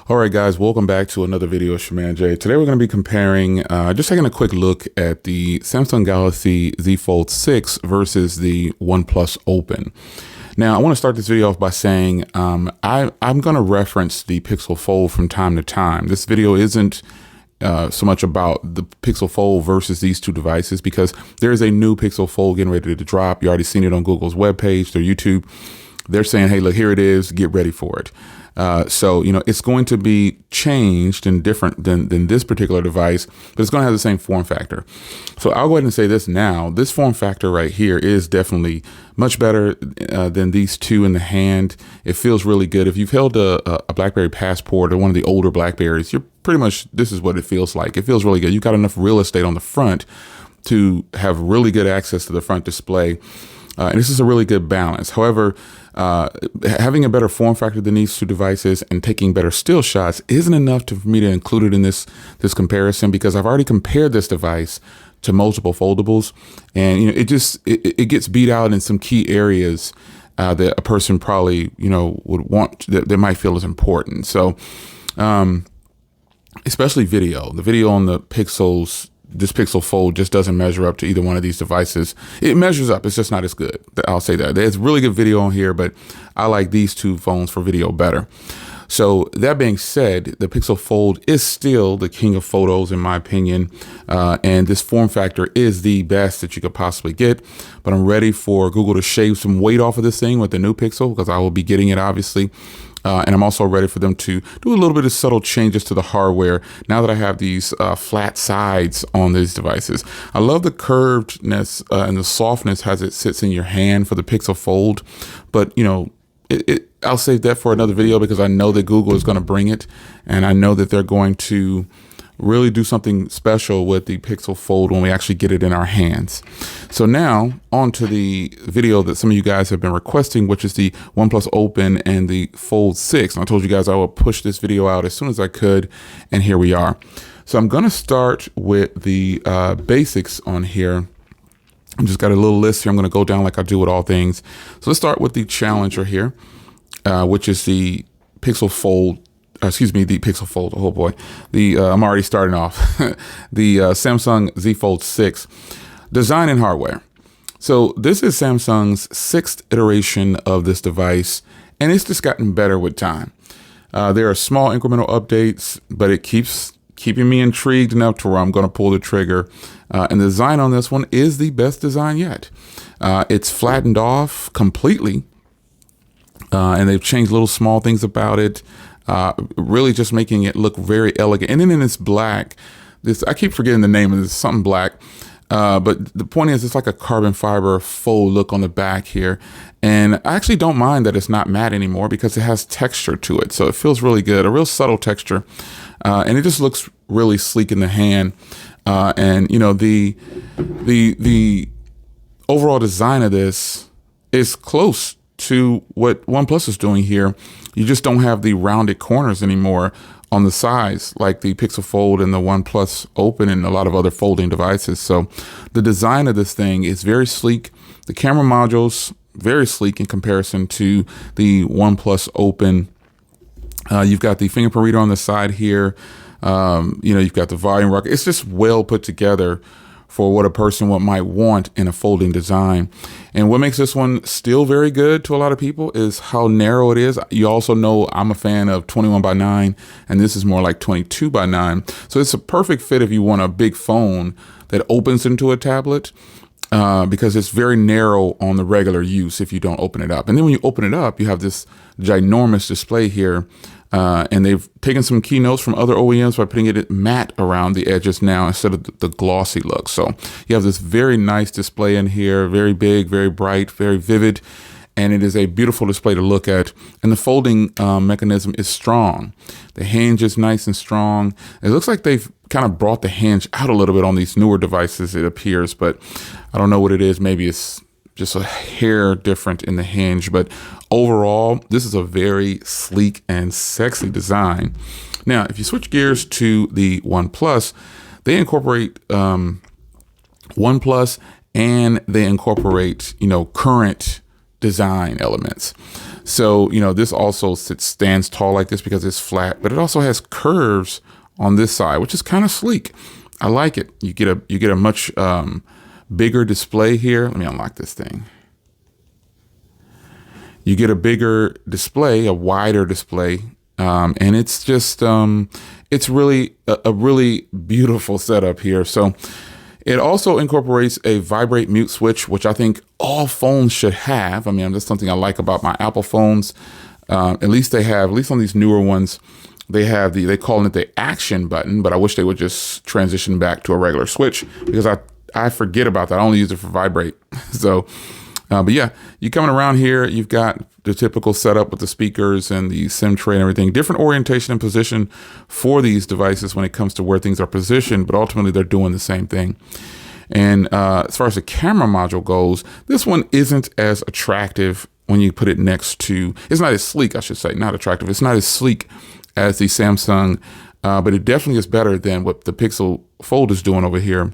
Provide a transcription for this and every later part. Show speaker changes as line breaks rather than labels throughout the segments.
All right, guys, welcome back to another video of Shaman J. Today we're going to be comparing, just taking a quick look at the Samsung Galaxy Z Fold 6 versus the OnePlus Open. Now, I want to start this video off by saying I'm going to reference the Pixel Fold from time to time. This video isn't so much about the Pixel Fold versus these two devices because there is a new Pixel Fold getting ready to drop. You already seen it on Google's webpage, their YouTube. They're saying, hey, look, here it is, get ready for it. So, you know, it's going to be changed and different than this particular device, but it's going to have the same form factor. So I'll go ahead and say this now. This form factor right here is definitely much better than these two in the hand. It feels really good. If you've held a BlackBerry Passport or one of the older BlackBerries, you're pretty much, this is what it feels like. It feels really good. You've got enough real estate on the front to have really good access to the front display. And this is a really good balance. However, having a better form factor than these two devices and taking better still shots isn't enough for me to include it in this comparison, because I've already compared this device to multiple foldables, and you know it gets beat out in some key areas that a person probably would want, that they might feel is important. So especially video, the video on the this Pixel Fold just doesn't measure up to either one of these devices. It measures up, it's just not as good. I'll say that. There's really good video on here, but I like these two phones for video better. So that being said, the Pixel Fold is still the king of photos in my opinion. And this form factor is the best that you could possibly get. But I'm ready for Google to shave some weight off of this thing with the new Pixel, because I will be getting it obviously. And I'm also ready for them to do a little bit of subtle changes to the hardware now that I have these flat sides on these devices. I love the curvedness and the softness as it sits in your hand for the Pixel Fold. But, you know, I'll save that for another video, because I know that Google is going to bring it. And I know that they're going to really do something special with the Pixel Fold when we actually get it in our hands. So now on to the video that some of you guys have been requesting, which is the OnePlus Open and the Fold 6. And I told you guys I would push this video out as soon as I could, and here we are. So I'm going to start with the basics on here. I just got a little list here. I'm going to go down like I do with all things. So let's start with the Challenger here, which is the Pixel Fold. The Pixel Fold. Oh boy, I'm already starting off. The Samsung Z Fold 6 design and hardware. So this is Samsung's 6th iteration of this device, and it's just gotten better with time. There are small incremental updates, but it keeps keeping me intrigued enough to where I'm going to pull the trigger. And the design on this one is the best design yet. It's flattened off completely, and they've changed little small things about it. Really just making it look very elegant. And then in this black, I keep forgetting the name of this, something black. But the point is, it's like a carbon fiber faux look on the back here. And I actually don't mind that it's not matte anymore, because it has texture to it. So it feels really good, a real subtle texture. And it just looks really sleek in the hand. And you know, the overall design of this is close to what OnePlus is doing here. You just don't have the rounded corners anymore on the sides like the Pixel Fold and the OnePlus Open and a lot of other folding devices. So the design of this thing is very sleek. The camera modules, very sleek in comparison to the OnePlus Open. You've got the fingerprint reader on the side here. You've got the volume rocker. It's just well put together for what a person might want in a folding design. And what makes this one still very good to a lot of people is how narrow it is. You also know I'm a fan of 21:9, and this is more like 22:9. So it's a perfect fit if you want a big phone that opens into a tablet, because it's very narrow on the regular use if you don't open it up. And then when you open it up, you have this ginormous display here. And they've taken some keynotes from other OEMs by putting it matte around the edges now instead of the glossy look. So you have this very nice display in here, very big, very bright, very vivid, and it is a beautiful display to look at. And the folding mechanism is strong. The hinge is nice and strong. It looks like they've kind of brought the hinge out a little bit on these newer devices, it appears, but I don't know what it is. Maybe it's just a hair different in the hinge, but overall, this is a very sleek and sexy design. Now, if you switch gears to the OnePlus, they incorporate OnePlus, and they incorporate, current design elements. So, this also stands tall like this because it's flat, but it also has curves on this side, which is kind of sleek. I like it. You get a much bigger display here. Let me unlock this thing. You get a bigger display, a wider display, and it's just it's really a really beautiful setup here. So it also incorporates a vibrate mute switch, which I think all phones should have. I mean, that's something I like about my Apple phones. At least on these newer ones, they call it the action button, but I wish they would just transition back to a regular switch because I forget about that. I only use it for vibrate. So, but yeah, you coming around here, you've got the typical setup with the speakers and the SIM tray and everything. Different orientation and position for these devices when it comes to where things are positioned, but ultimately they're doing the same thing. And as far as the camera module goes, this one isn't as attractive when you put it next to, it's not as sleek, I should say, not attractive. It's not as sleek as the Samsung, but it definitely is better than what the Pixel Fold is doing over here.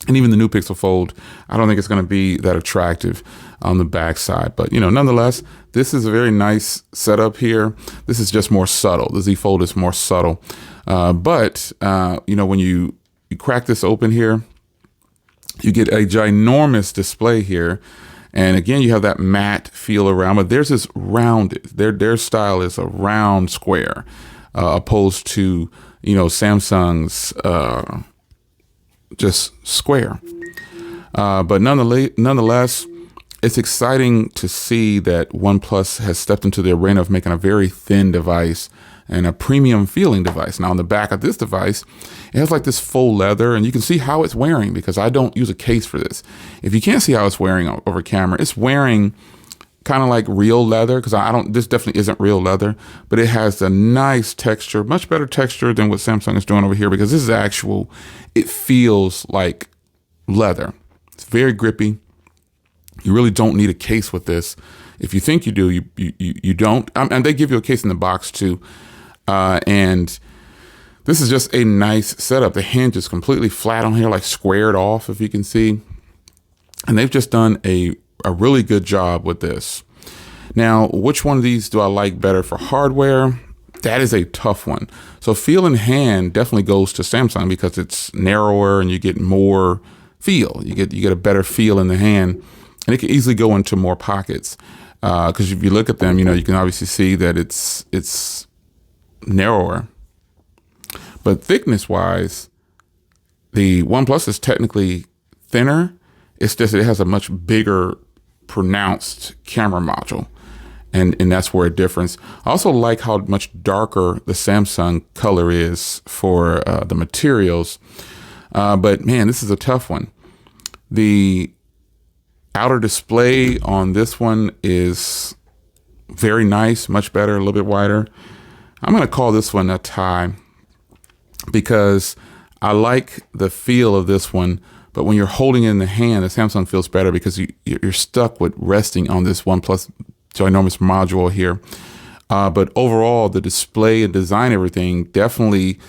And even the new Pixel Fold, I don't think it's going to be that attractive on the back side. But, nonetheless, this is a very nice setup here. This is just more subtle. The Z Fold is more subtle. But when you crack this open here, you get a ginormous display here. And again, you have that matte feel around, but theirs is rounded. Their style is a round square, opposed to, Samsung's just square. But nonetheless, it's exciting to see that OnePlus has stepped into the arena of making a very thin device and a premium feeling device. Now on the back of this device, it has like this faux leather, and you can see how it's wearing because I don't use a case for this. If you can't see how it's wearing over camera, it's wearing kind of like real leather because this definitely isn't real leather, but it has a nice texture, much better texture than what Samsung is doing over here because this is actual, it feels like leather. It's very grippy. You really don't need a case with this. If you think you do, you don't. And they give you a case in the box too. And this is just a nice setup. The hinge is completely flat on here, like squared off, if you can see. And they've just done a really good job with this. Now, which one of these do I like better for hardware? That is a tough one. So feel in hand definitely goes to Samsung because it's narrower and you get more feel. You get a better feel in the hand, and it can easily go into more pockets. Because if you look at them, you can obviously see that it's narrower. But thickness-wise, the OnePlus is technically thinner. It's just it has a much bigger, pronounced camera module. And that's where it differs. I also like how much darker the Samsung color is for the materials. But man, this is a tough one. The outer display on this one is very nice, much better, a little bit wider. I'm going to call this one a tie because I like the feel of this one. But when you're holding it in the hand, the Samsung feels better because you're stuck with resting on this OnePlus ginormous module here. But overall, the display and design, everything definitely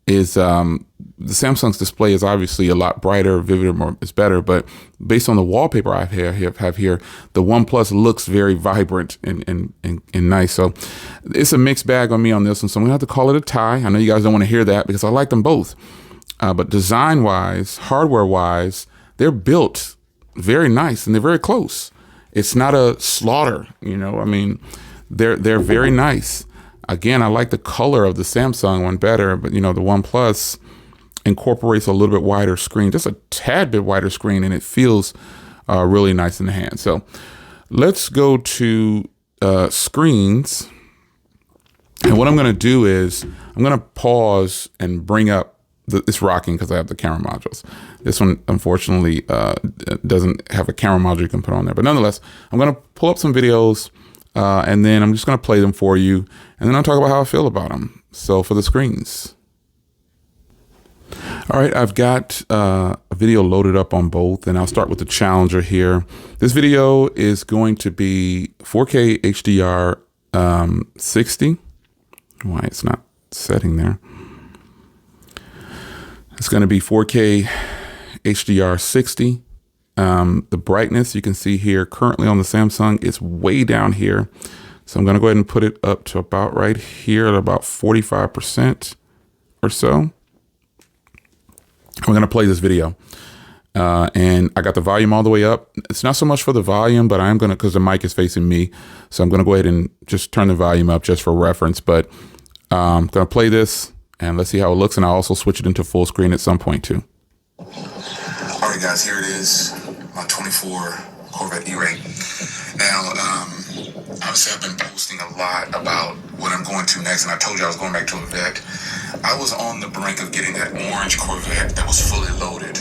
is, the Samsung's display is obviously a lot brighter, vivider, more, it's better. But based on the wallpaper I have here, the OnePlus looks very vibrant and nice. So it's a mixed bag on me on this one. So I'm gonna have to call it a tie. I know you guys don't want to hear that because I like them both. But design-wise, hardware-wise, they're built very nice and they're very close. It's not a slaughter, I mean, they're very nice. Again, I like the color of the Samsung one better, but the OnePlus incorporates a little bit wider screen, just a tad bit wider screen, and it feels really nice in the hand. So let's go to screens. And what I'm going to do is I'm going to pause and bring up it's rocking because I have the camera modules. This one, unfortunately, doesn't have a camera module you can put on there. But nonetheless, I'm going to pull up some videos and then I'm just going to play them for you. And then I'll talk about how I feel about them. So for the screens. All right, I've got a video loaded up on both, and I'll start with the Challenger here. This video is going to be 4K HDR 60. Why it's not setting there. It's going to be 4K HDR 60. The brightness you can see here currently on the Samsung is way down here. So I'm going to go ahead and put it up to about right here at about 45% or so. We're going to play this video. And I got the volume all the way up. It's not so much for the volume, but I'm going to, because the mic is facing me. So I'm going to go ahead and just turn the volume up just for reference. But I'm going to play this and let's see how it looks. And I'll also switch it into full screen at some point too.
All right, guys, here it is. My 24 Corvette E-Ray. Now, obviously I've been posting a lot about what I'm going to next. And I told you I was going back to a vet. I was on the brink of getting that orange Corvette that was fully loaded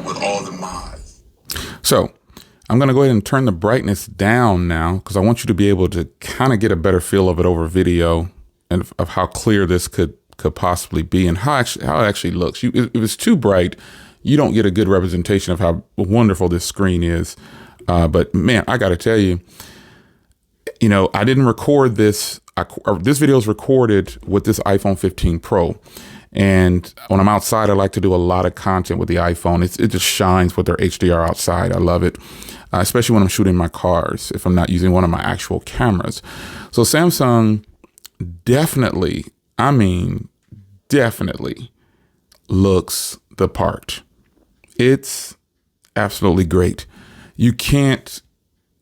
with all the mods.
So I'm going to go ahead and turn the brightness down now because I want you to be able to kind of get a better feel of it over video and of how clear this could possibly be and how it actually looks. If it's too bright, you don't get a good representation of how wonderful this screen is. But man, I got to tell you, I didn't record this. This video is recorded with this iPhone 15 Pro. And when I'm outside, I like to do a lot of content with the iPhone. It just shines with their HDR outside. I love it, especially when I'm shooting my cars, if I'm not using one of my actual cameras. So Samsung definitely looks the part. It's absolutely great. You can't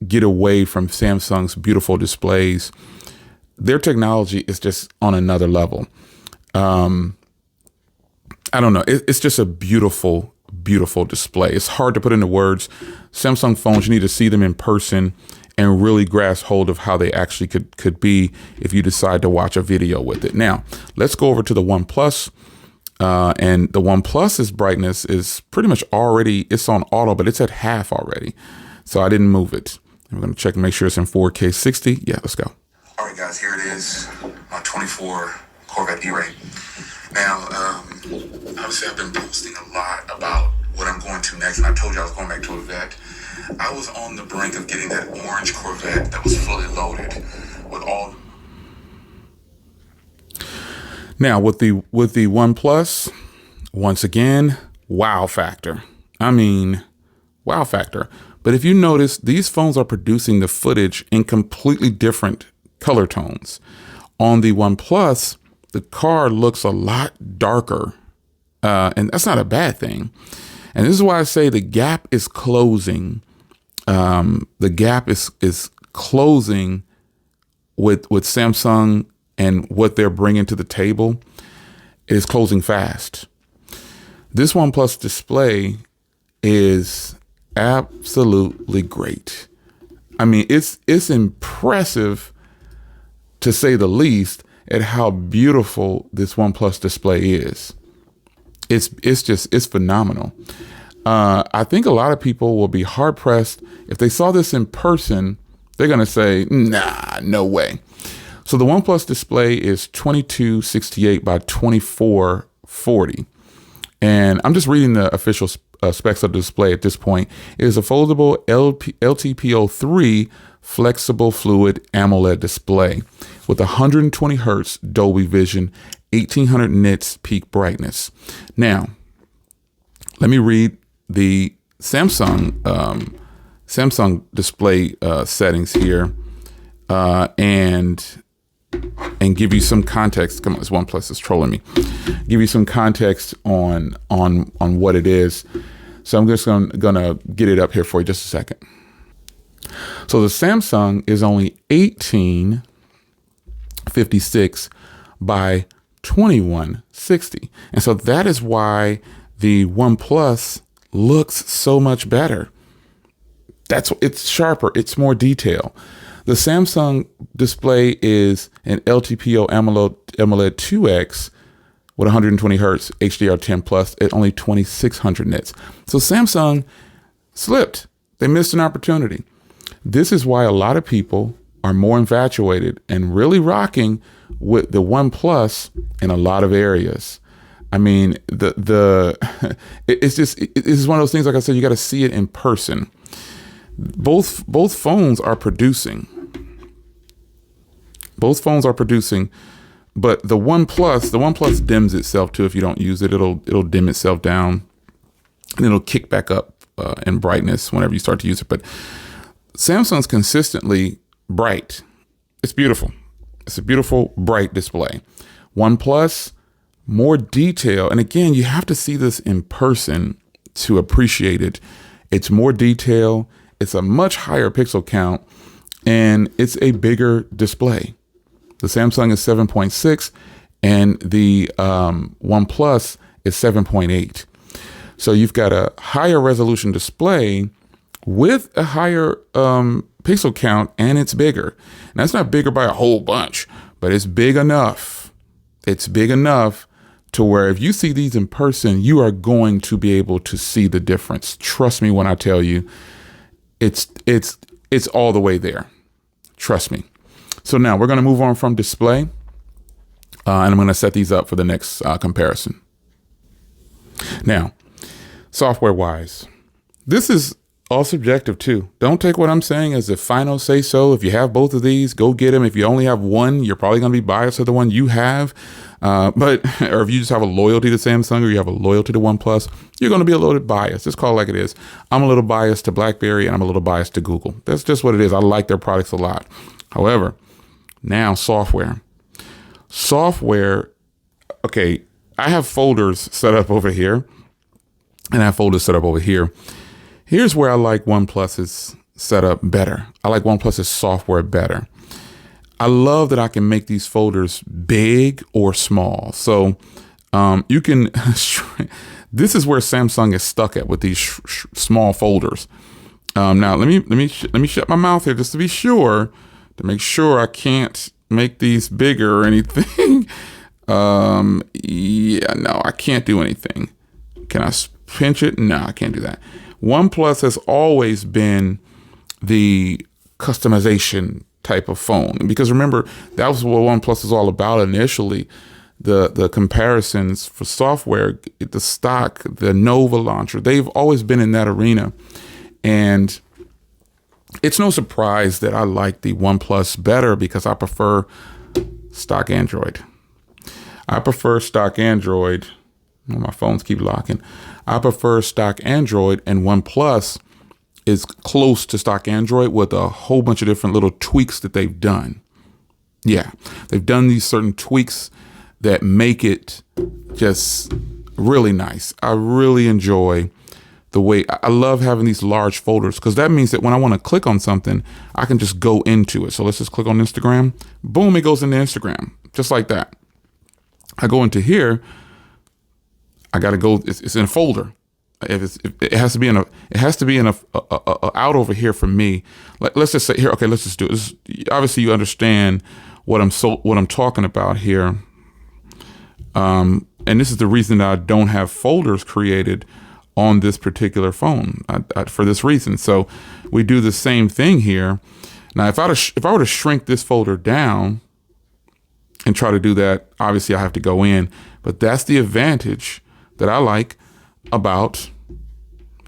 get away from Samsung's beautiful displays. Their technology is just on another level. I don't know. It's just a beautiful, beautiful display. It's hard to put into words. Samsung phones, you need to see them in person and really grasp hold of how they actually could be if you decide to watch a video with it. Now, let's go over to the OnePlus. And the OnePlus's brightness is pretty much already, it's on auto, but it's at half already. So I didn't move it. I'm going to check and make sure it's in 4K 60. Yeah, let's go.
All right, guys, here it is. My 24 Corvette E-Ray. Now, obviously I've been posting a lot about what I'm going to next, and I told you I was going back to a vet. I was on the brink of getting that orange Corvette that was fully loaded with all.
Now with the OnePlus, once again, wow factor. Wow factor. But if you notice, these phones are producing the footage in completely different color tones. On the OnePlus, the car looks a lot darker, and that's not a bad thing. And this is why I say the gap is closing. The gap is closing with Samsung and what they're bringing to the table. It is closing fast. This OnePlus display is absolutely great. It's impressive, to say the least, at how beautiful this OnePlus display is. It's phenomenal. I think a lot of people will be hard pressed if they saw this in person. They're going to say, nah, no way. So the OnePlus display is 2268 by 2440. And I'm just reading the official specs of the display at this point. It is a foldable LTPO3 flexible fluid AMOLED display with 120 hertz Dolby Vision, 1800 nits peak brightness. Now, let me read the Samsung display settings here and give you some context. Come on, this OnePlus is trolling me. Give you some context on what it is. So I'm just gonna get it up here for you just a second. So the Samsung is only 1856 by 2160. And so that is why the OnePlus looks so much better. It's sharper, it's more detail. The Samsung display is an LTPO AMOLED 2X with 120 hertz HDR10 plus at only 2600 nits. So Samsung slipped. They missed an opportunity. This is why a lot of people are more infatuated and really rocking with the OnePlus in a lot of areas. It's one of those things, like I said, you got to see it in person. Both phones are producing. But the OnePlus dims itself too. If you don't use it, it'll dim itself down, and it'll kick back up in brightness whenever you start to use it. But Samsung's consistently bright. It's beautiful. It's a beautiful, bright display. OnePlus, more detail. And again, you have to see this in person to appreciate it. It's more detail. It's a much higher pixel count, and it's a bigger display. The Samsung is 7.6 and the OnePlus is 7.8. So you've got a higher resolution display with a higher pixel count, and it's bigger. And that's not bigger by a whole bunch, but it's big enough. It's big enough to where if you see these in person, you are going to be able to see the difference. Trust me when I tell you, it's all the way there. Trust me. So now we're going to move on from display, and I'm going to set these up for the next comparison. Now, software-wise, this is all subjective too. Don't take what I'm saying as a final say so. If you have both of these, go get them. If you only have one, you're probably going to be biased to the one you have. Or if you just have a loyalty to Samsung or you have a loyalty to OnePlus, you're going to be a little bit biased. Just call it like it is. I'm a little biased to BlackBerry and I'm a little biased to Google. That's just what it is. I like their products a lot. However, now software. Okay, I have folders set up over here and I have folders set up over here. Here's where I like OnePlus's setup better. I like OnePlus's software better. I love that I can make these folders big or small. So you can, this is where Samsung is stuck at with these small folders. Now let me shut my mouth here just to be sure, to make sure I can't make these bigger or anything. Yeah, no, I can't do anything. Can I pinch it? No, I can't do that. OnePlus has always been the customization type of phone, because remember, that was what OnePlus is all about initially. The comparisons for software, the stock, the Nova launcher, they've always been in that arena. And it's no surprise that I like the OnePlus better because I prefer stock Android. I prefer stock Android. My phones keep locking. I prefer stock Android, and OnePlus is close to stock Android with a whole bunch of different little tweaks that they've done. Yeah, they've done these certain tweaks that make it just really nice. I really enjoy the way, I love having these large folders because that means that when I want to click on something, I can just go into it. So let's just click on Instagram. Boom, it goes into Instagram, just like that. I go into here. I got to go. It's in a folder. It has to be in a out over here for me. Let's just say here. Okay, let's just do it. Obviously, you understand what I'm talking about here. And this is the reason that I don't have folders created on this particular phone for this reason. So we do the same thing here. Now, if I were to shrink this folder down and try to do that, obviously I have to go in. But that's the advantage that I like about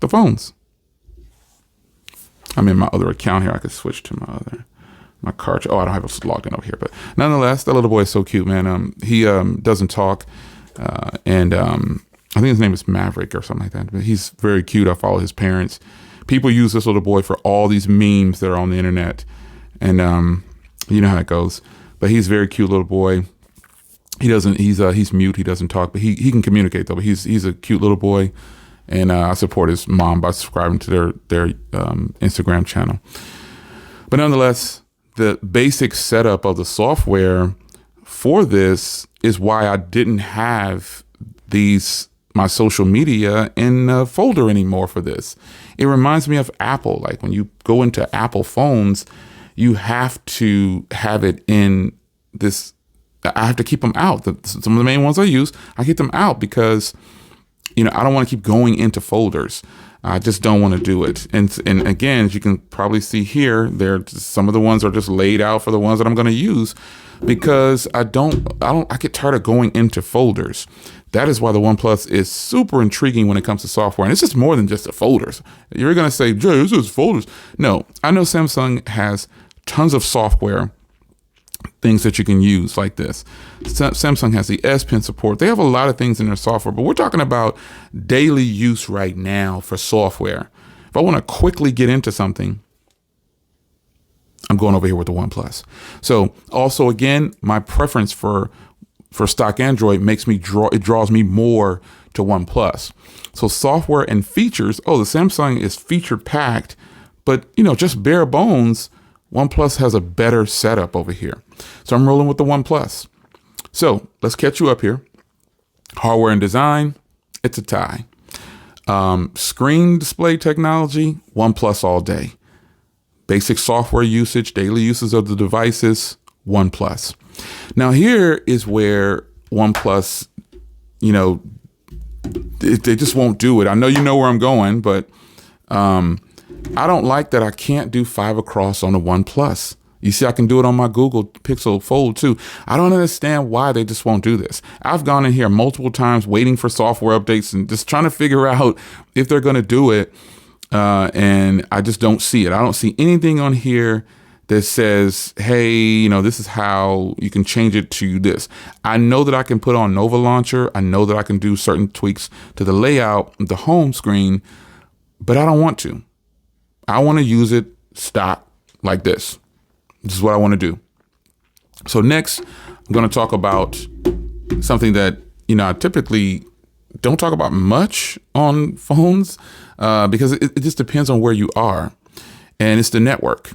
the phones. I'm in my other account here. I could switch to my card. Oh, I don't have it logged in over here. But nonetheless, that little boy is so cute, man. He doesn't talk. And I think his name is Maverick or something like that. But he's very cute. I follow his parents. People use this little boy for all these memes that are on the internet. And you know how it goes. But he's a very cute little boy. He's mute. He doesn't talk, but he can communicate though. But he's a cute little boy, and I support his mom by subscribing to their Instagram channel. But nonetheless, the basic setup of the software for this is why I didn't have my social media in a folder anymore for this. It reminds me of Apple. Like when you go into Apple phones, you have to have it in this. I have to keep them out. Some of the main ones I use, I keep them out because, I don't want to keep going into folders. I just don't want to do it. And again, as you can probably see here, some of the ones are just laid out for the ones that I'm going to use because I get tired of going into folders. That is why the OnePlus is super intriguing when it comes to software. And it's just more than just the folders. You're going to say, Jay, this is folders. No, I know Samsung has tons of software things that you can use like this. Samsung has the S Pen support. They have a lot of things in their software, but we're talking about daily use right now for software. If I want to quickly get into something, I'm going over here with the OnePlus. So also, again, my preference for stock Android draws me more to OnePlus. So software and features, the Samsung is feature packed, but just bare bones, OnePlus has a better setup over here. So I'm rolling with the OnePlus. So let's catch you up here. Hardware and design, it's a tie. Screen display technology, OnePlus all day. Basic software usage, daily uses of the devices, OnePlus. Now here is where OnePlus, they just won't do it. I know you know where I'm going, but I don't like that I can't do 5 across on the OnePlus. You see, I can do it on my Google Pixel Fold too. I don't understand why they just won't do this. I've gone in here multiple times waiting for software updates and just trying to figure out if they're going to do it. And I just don't see it. I don't see anything on here that says, hey, this is how you can change it to this. I know that I can put on Nova Launcher. I know that I can do certain tweaks to the layout, the home screen, but I don't want to. I want to use it stock like this. This is what I want to do. So next, I'm going to talk about something that, I typically don't talk about much on phones because it just depends on where you are. And it's the network.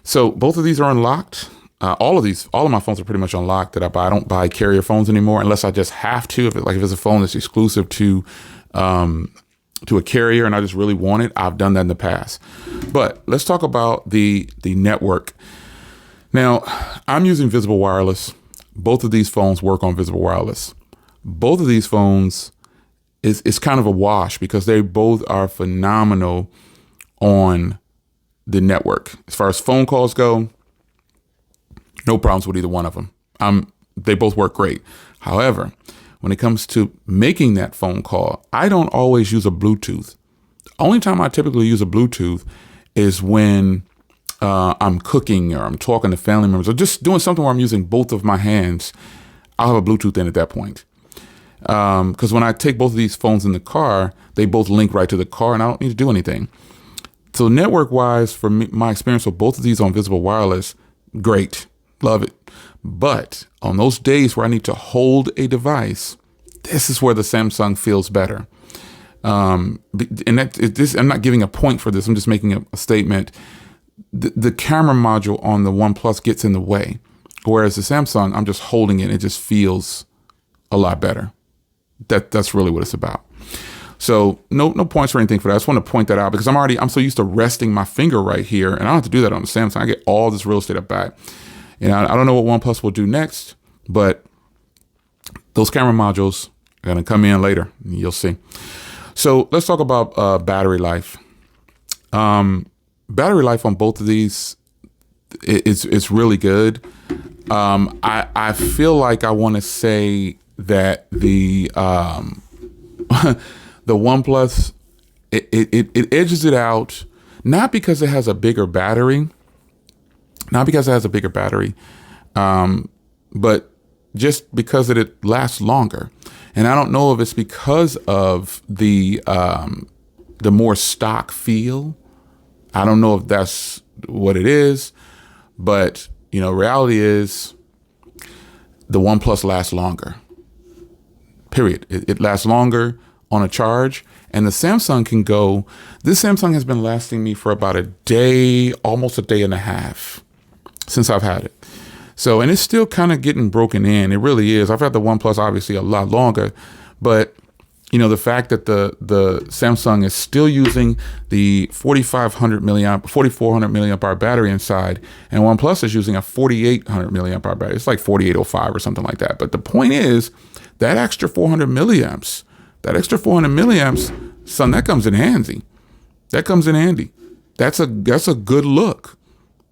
So both of these are unlocked. All of my phones are pretty much unlocked that I buy. I don't buy carrier phones anymore unless I just have to. If it's a phone that's exclusive to a carrier and I just really want it, I've done that in the past. But let's talk about the network. Now, I'm using Visible Wireless. Both of these phones work on Visible Wireless. Both of these phones is kind of a wash because they both are phenomenal on the network. As far as phone calls go, no problems with either one of them. They both work great. However, when it comes to making that phone call, I don't always use a Bluetooth. The only time I typically use a Bluetooth is when I'm cooking or I'm talking to family members or just doing something where I'm using both of my hands. I'll have a Bluetooth in at that point. Because when I take both of these phones in the car, they both link right to the car and I don't need to do anything. So network wise, for me, my experience with both of these on Visible Wireless, great. Love it. But on those days where I need to hold a device, this is where the Samsung feels better. And I'm not giving a point for this. I'm just making a statement. The camera module on the OnePlus gets in the way, whereas the Samsung, I'm just holding it. It just feels a lot better. That's really what it's about. So no points or anything for that. I just want to point that out because I'm so used to resting my finger right here, and I don't have to do that on the Samsung. I get all this real estate up back. And I don't know what OnePlus will do next, but those camera modules are going to come in later. You'll see. So let's talk about battery life. Battery life on both of these it's really good. I feel like I want to say that the the OnePlus it edges it out, not because it has a bigger battery, but just because it lasts longer. And I don't know if it's because of the more stock feel. I don't know if that's what it is, but reality is the OnePlus lasts longer. Period. It lasts longer on a charge, and the Samsung can go. This Samsung has been lasting me for about a day, almost a day and a half since I've had it. So, and it's still kind of getting broken in. It really is. I've had the OnePlus obviously a lot longer, but the fact that the Samsung is still using the 4,400 milliamp hour battery inside, and OnePlus is using a 4,800 milliamp hour battery. It's like 4,805 or something like that. But the point is that extra 400 milliamps, son, that comes in handy. That's a good look.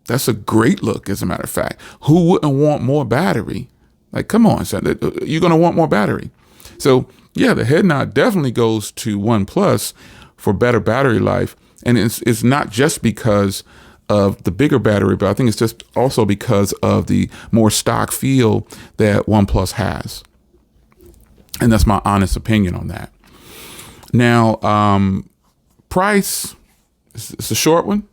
That's a great look, as a matter of fact. Who wouldn't want more battery? Like, come on, son, you're going to want more battery. So, yeah, the head nod definitely goes to OnePlus for better battery life. And it's not just because of the bigger battery, but I think it's just also because of the more stock feel that OnePlus has. And that's my honest opinion on that. Now, price, it's a short one.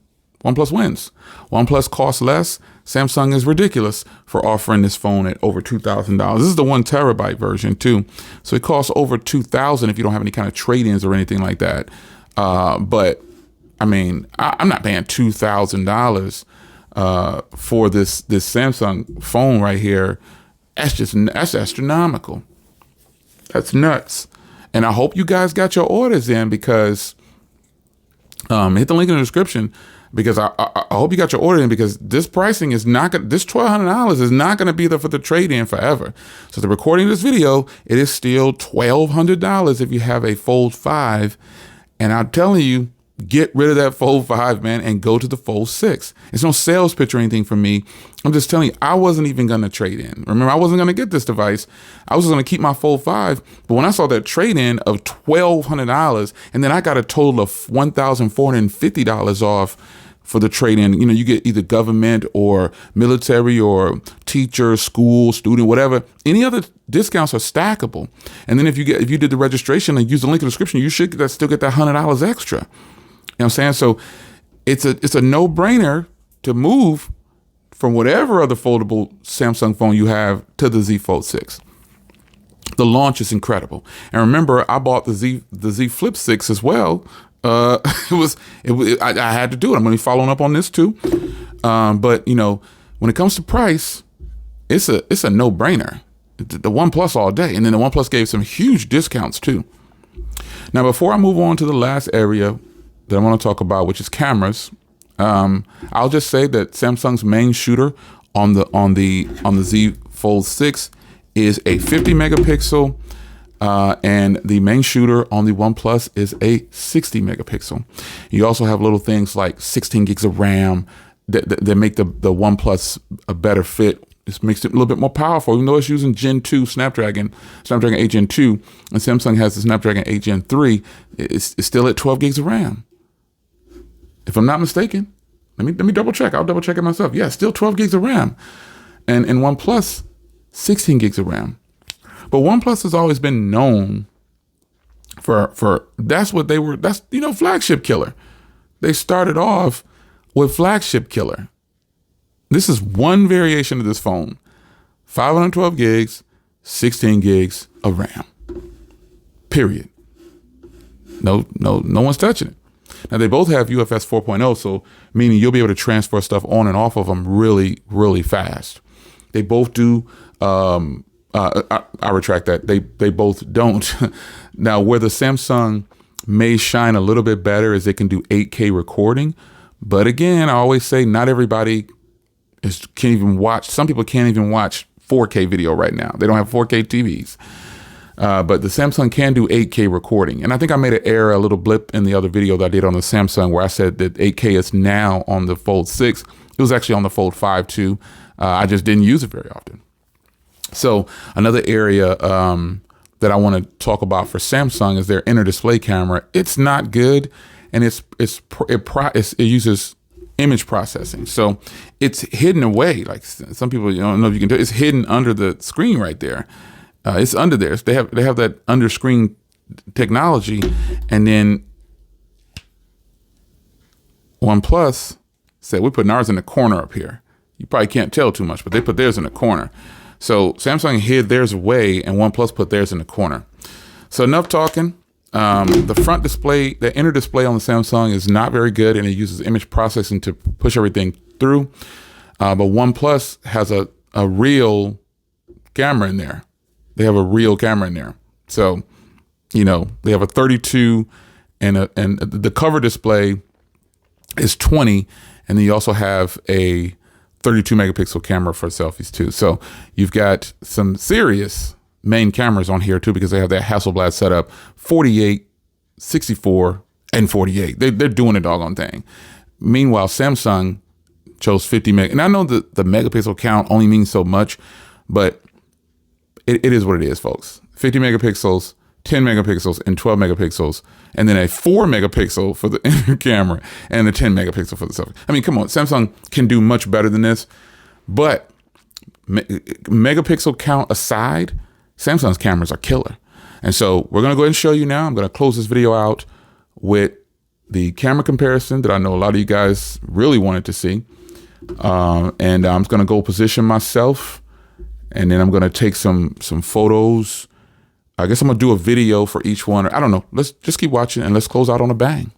OnePlus wins. OnePlus costs less. Samsung is ridiculous for offering this phone at over $2,000. This is the 1 TB version too. So it costs over $2,000 if you don't have any kind of trade-ins or anything like that. But I mean, I'm not paying $2,000 for this Samsung phone right here. That's astronomical. That's nuts. And I hope you guys got your orders in, because hit the link in the description, because I hope you got your order in, because this pricing is not going, this $1,200 is not going to be there for the trade-in forever. So the recording of this video, it is still $1,200 if you have a Fold 5. And I'm telling you, get rid of that Fold 5, man, and go to the Fold 6. It's no sales pitch or anything from me. I'm just telling you, I wasn't even going to trade in. Remember, I wasn't going to get this device. I was going to keep my Fold 5. But when I saw that trade-in of $1,200, and then I got a total of $1,450 off for the trade-in, you know, you get either government or military or teacher, school, student, whatever. Any other discounts are stackable. And then if you did the registration and use the link in the description, you should still get that $100 extra. You know what I'm saying? So it's a no-brainer to move from whatever other foldable Samsung phone you have to the Z Fold 6. The launch is incredible. And remember, I bought the Z Flip 6 as well. I had to do it. I'm going to be following up on this too. But you know, when it comes to price, it's a no-brainer. The OnePlus all day. And then the OnePlus gave some huge discounts too. Now, before I move on to the last area that I want to talk about, which is cameras, I'll just say that Samsung's main shooter on the Z Fold 6 is a 50 megapixel, and the main shooter on the OnePlus is a 60 megapixel. You also have little things like 16 gigs of RAM that make the OnePlus a better fit. This makes it a little bit more powerful, even though it's using Gen 2 Snapdragon 8 Gen 2, and Samsung has the Snapdragon 8 Gen 3. It's still at 12 gigs of RAM. If I'm not mistaken, let me double check. I'll double check it myself. Yeah, still 12 gigs of RAM. And OnePlus, 16 gigs of RAM. But OnePlus has always been known for that's flagship killer. They started off with flagship killer. This is one variation of this phone. 512 gigs, 16 gigs of RAM. Period. No one's touching it. Now, they both have UFS 4.0, so meaning you'll be able to transfer stuff on and off of them really, really fast. They both do. I retract that. They both don't. Now, where the Samsung may shine a little bit better is they can do 8K recording. But again, I always say not everybody can't even watch. Some people can't even watch 4K video right now. They don't have 4K TVs. But the Samsung can do 8K recording. And I think I made an error, a little blip in the other video that I did on the Samsung where I said that 8K is now on the Fold 6. It was actually on the Fold 5 too. I just didn't use it very often. So another area that I want to talk about for Samsung is their inner display camera. It's not good, and it uses image processing. So it's hidden away. Like some people, you don't know if you can tell, it's hidden under the screen right there. It's under there. They have that under screen technology, and then OnePlus said we're putting ours in the corner up here. You probably can't tell too much, but they put theirs in the corner. So Samsung hid theirs away, and OnePlus put theirs in the corner. So enough talking. The front display, the inner display on the Samsung is not very good, and it uses image processing to push everything through. But OnePlus has a real camera in there. They have a real camera in there. So, you know, they have a 32 and the cover display is 20. And then you also have a 32 megapixel camera for selfies too. So you've got some serious main cameras on here too, because they have that Hasselblad setup, 48, 64, and 48. They're doing the doggone thing. Meanwhile, Samsung chose 50 meg. And I know that the megapixel count only means so much, but it is what it is, folks. 50 megapixels, 10 megapixels, and 12 megapixels, and then a 4 megapixel for the inner camera and a 10 megapixel for the selfie. I mean, come on, Samsung can do much better than this, but megapixel count aside, Samsung's cameras are killer. And so we're going to go ahead and show you now. I'm going to close this video out with the camera comparison that I know a lot of you guys really wanted to see. And I'm going to go position myself, and then I'm going to take some photos. I guess I'm going to do a video for each one. I don't know. Let's just keep watching and let's close out on a bang.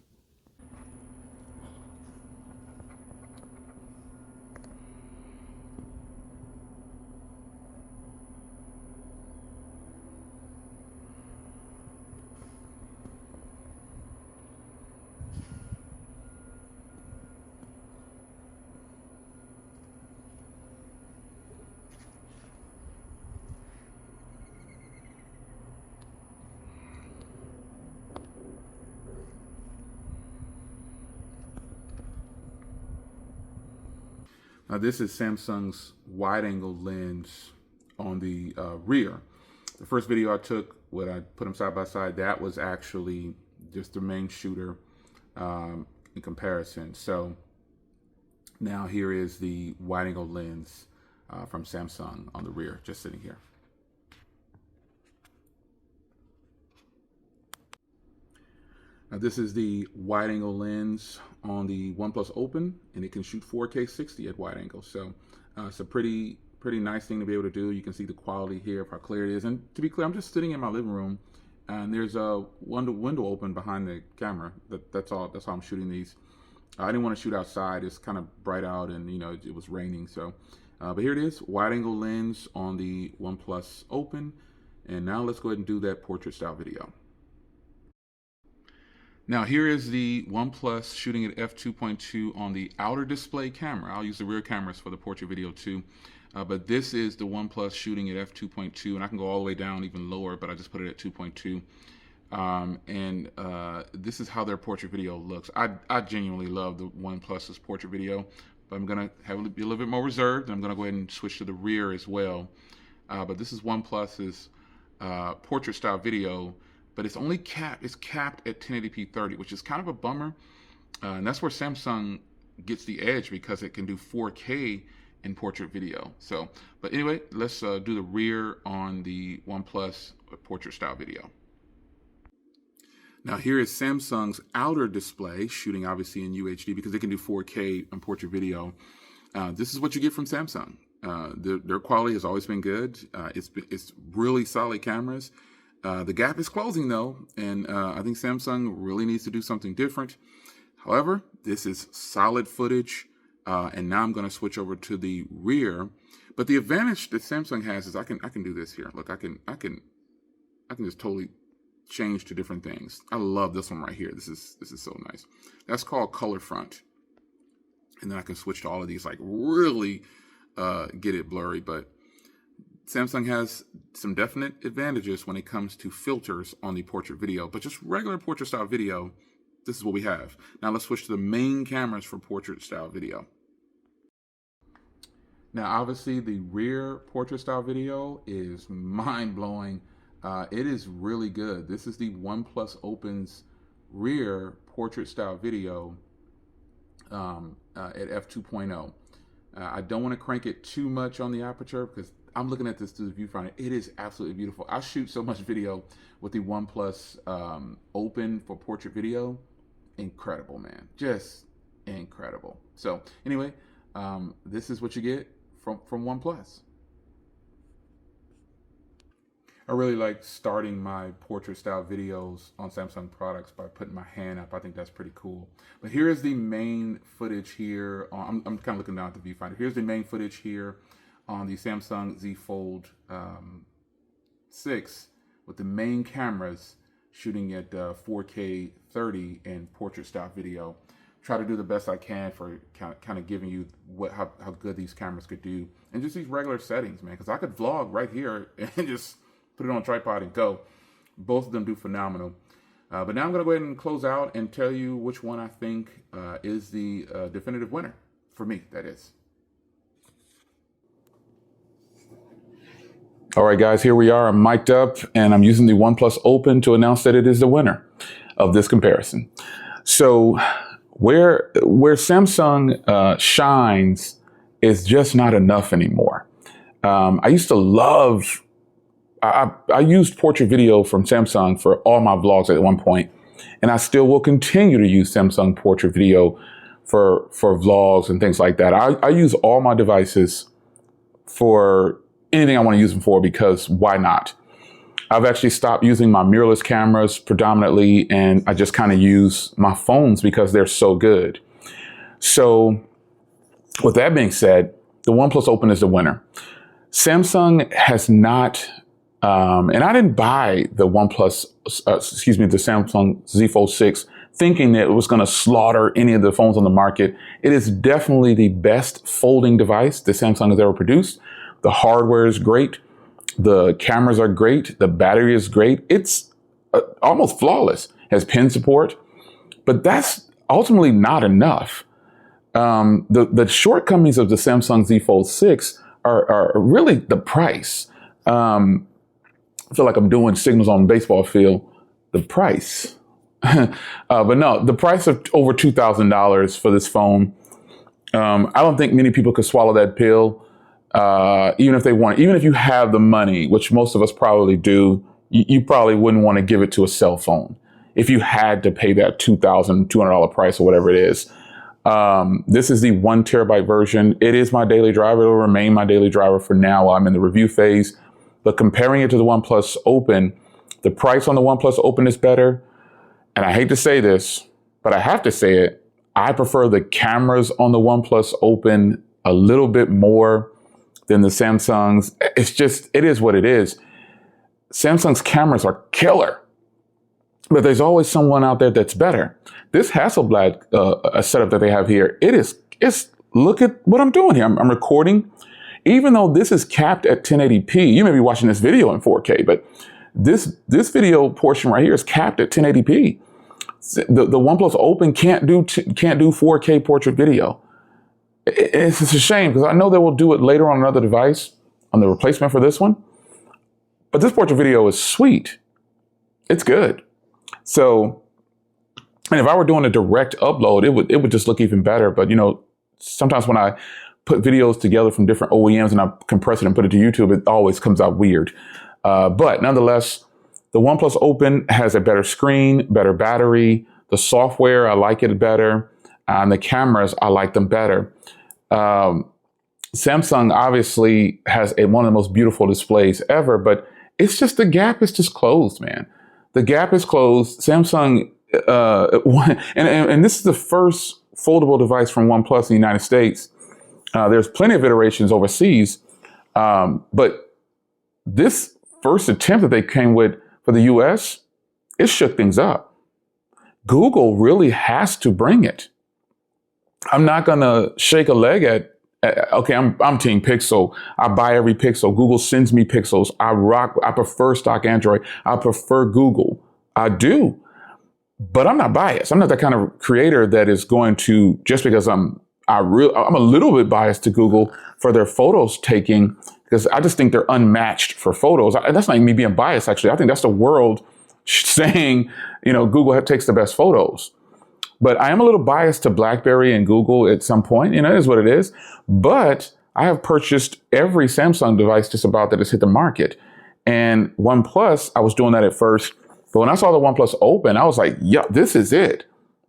Now this is Samsung's wide-angle lens on the rear. The first video I took, when I put them side by side, that was actually just the main shooter in comparison. So now here is the wide-angle lens from Samsung on the rear, just sitting here. Now this is the wide angle lens on the OnePlus Open, and it can shoot 4K 60 at wide angle. So it's a pretty nice thing to be able to do. You can see the quality here of how clear it is. And to be clear, I'm just sitting in my living room, and there's a window open behind the camera. That's all. That's how I'm shooting these. I didn't want to shoot outside. It's kind of bright out, and it was raining. So, but here it is, wide angle lens on the OnePlus Open. And now let's go ahead and do that portrait style video. Now here is the OnePlus shooting at f2.2 on the outer display camera. I'll use the rear cameras for the portrait video too. But this is the OnePlus shooting at f2.2, and I can go all the way down even lower, but I just put it at 2.2. This is how their portrait video looks. I genuinely love the OnePlus's portrait video, but I'm gonna be a little bit more reserved, and I'm gonna go ahead and switch to the rear as well. But this is OnePlus's portrait style video. But it's only capped at 1080p 30, which is kind of a bummer. And that's where Samsung gets the edge, because it can do 4K in portrait video. So, but anyway, let's do the rear on the OnePlus portrait style video. Now here is Samsung's outer display, shooting obviously in UHD because they can do 4K in portrait video. This is what you get from Samsung. Their quality has always been good. It's really solid cameras. The gap is closing though, and I think Samsung really needs to do something different. However, this is solid footage, and now I'm going to switch over to the rear. But the advantage that Samsung has is I can do this here. Look, I can just totally change to different things. I love this one right here. This is so nice. That's called color front, and then I can switch to all of these, like really get it blurry, but. Samsung has some definite advantages when it comes to filters on the portrait video, but just regular portrait style video, this is what we have. Now let's switch to the main cameras for portrait style video. Now obviously the rear portrait style video is mind-blowing. It is really good. This is the OnePlus Open's rear portrait style video at f2.0. I don't want to crank it too much on the aperture because I'm looking at this through the viewfinder. It is absolutely beautiful. I shoot so much video with the OnePlus Open for portrait video. Incredible, man. Just incredible. So anyway, this is what you get from OnePlus. I really like starting my portrait style videos on Samsung products by putting my hand up. I think that's pretty cool. But here is the main footage here. I'm kind of looking down at the viewfinder. Here's the main footage here on the Samsung Z Fold 6 with the main cameras shooting at 4K 30 and portrait style video. Try to do the best I can for kind of giving you how good these cameras could do, and just these regular settings, man. Because I could vlog right here and just put it on a tripod and go. Both of them do phenomenal. But now I'm going to go ahead and close out and tell you which one I think is the definitive winner. For me, that is. All right, guys, here we are. I'm mic'd up, and I'm using the OnePlus Open to announce that it is the winner of this comparison. So where Samsung shines is just not enough anymore. I used to love... I used portrait video from Samsung for all my vlogs at one point. And I still will continue to use Samsung portrait video for vlogs and things like that. I use all my devices for anything I want to use them for, because why not? I've actually stopped using my mirrorless cameras predominantly, and I just kind of use my phones because they're so good. So with that being said, the OnePlus Open is the winner. Samsung has not, and I didn't buy the the Samsung Z Fold 6 thinking that it was going to slaughter any of the phones on the market. It is definitely the best folding device that Samsung has ever produced. The hardware is great. The cameras are great. The battery is great. It's almost flawless. It has pen support, but that's ultimately not enough. The shortcomings of the Samsung Z Fold 6 are really the price. I feel like I'm doing signals on a baseball field. The price. But no, the price of over $2,000 for this phone. I don't think many people could swallow that pill. Even if they want, even if you have the money, which most of us probably do, you probably wouldn't want to give it to a cell phone if you had to pay that $2,200 price or whatever it is. This is the 1 terabyte version. It is my daily driver. It'll remain my daily driver for now while I'm in the review phase. But comparing it to the OnePlus Open, the price on the OnePlus Open is better. And I hate to say this, but I have to say it. I prefer the cameras on the OnePlus Open a little bit more than the Samsungs. It is what it is. Samsung's cameras are killer, but there's always someone out there that's better. This Hasselblad setup that they have here, look at what I'm doing here. I'm recording. Even though this is capped at 1080p, you may be watching this video in 4K, but this video portion right here is capped at 1080p. The OnePlus Open can't do 4K portrait video. It's a shame, because I know they will do it later on another device, on the replacement for this one. But this portrait video is sweet. It's good. So, and if I were doing a direct upload, it would just look even better. But sometimes when I put videos together from different OEMs and I compress it and put it to YouTube, it always comes out weird. But nonetheless, the OnePlus Open has a better screen, better battery. The software, I like it better. And the cameras, I like them better. Samsung obviously has one of the most beautiful displays ever, but it's just, the gap is just closed, man. The gap is closed. Samsung, and this is the first foldable device from OnePlus in the United States. There's plenty of iterations overseas, but this first attempt that they came with for the US, it shook things up. Google really has to bring it. I'm not gonna shake a leg at okay, I'm Team Pixel. I buy every Pixel. Google sends me Pixels. I prefer stock Android. I prefer Google. I do. But I'm not biased. I'm not that kind of creator that is going to, just because I'm a little bit biased to Google for their photos taking, because I just think they're unmatched for photos. That's not me being biased, actually. I think that's the world saying, Google takes the best photos. But I am a little biased to BlackBerry and Google at some point. It is what it is. But I have purchased every Samsung device just about that has hit the market. And OnePlus, I was doing that at first. But when I saw the OnePlus Open, I was like, yeah, this is it.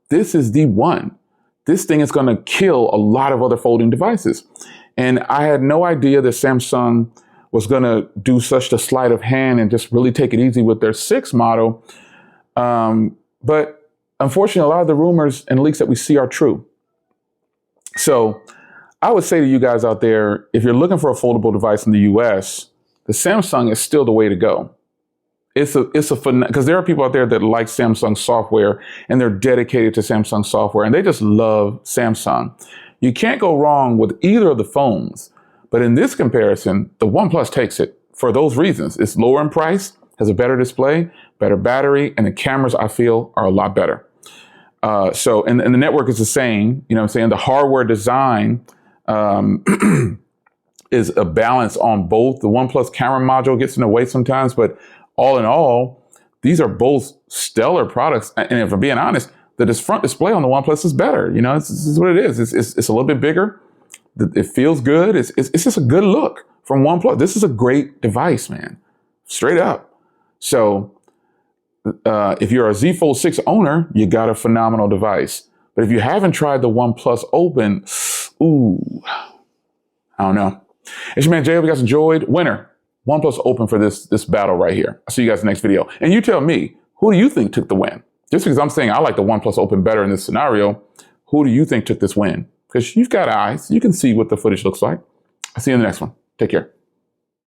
This is the one. This thing is going to kill a lot of other folding devices. And I had no idea that Samsung was going to do such a sleight of hand and just really take it easy with their 6 model. But unfortunately, a lot of the rumors and leaks that we see are true. So I would say to you guys out there, if you're looking for a foldable device in the US, the Samsung is still the way to go. It's a because there are people out there that like Samsung software and they're dedicated to Samsung software and they just love Samsung. You can't go wrong with either of the phones. But in this comparison, the OnePlus takes it for those reasons. It's lower in price, has a better display, better battery, and the cameras, I feel, are a lot better. So the network is the same, the hardware design is a balance on both. The OnePlus camera module gets in the way sometimes, but all in all, these are both stellar products. And if I'm being honest, the front display on the OnePlus is better. This is what it is. It's a little bit bigger. It feels good. It's just a good look from OnePlus. This is a great device, man. Straight up. So if you're a Z Fold 6 owner, you got a phenomenal device. But if you haven't tried the OnePlus Open, ooh, I don't know. It's your man Jay. Hope you guys enjoyed. Winner, OnePlus Open for this battle right here. I'll see you guys in the next video. And you tell me, who do you think took the win? Just because I'm saying I like the OnePlus Open better in this scenario, who do you think took this win? Because you've got eyes. You can see what the footage looks like. I'll see you in the next one. Take care.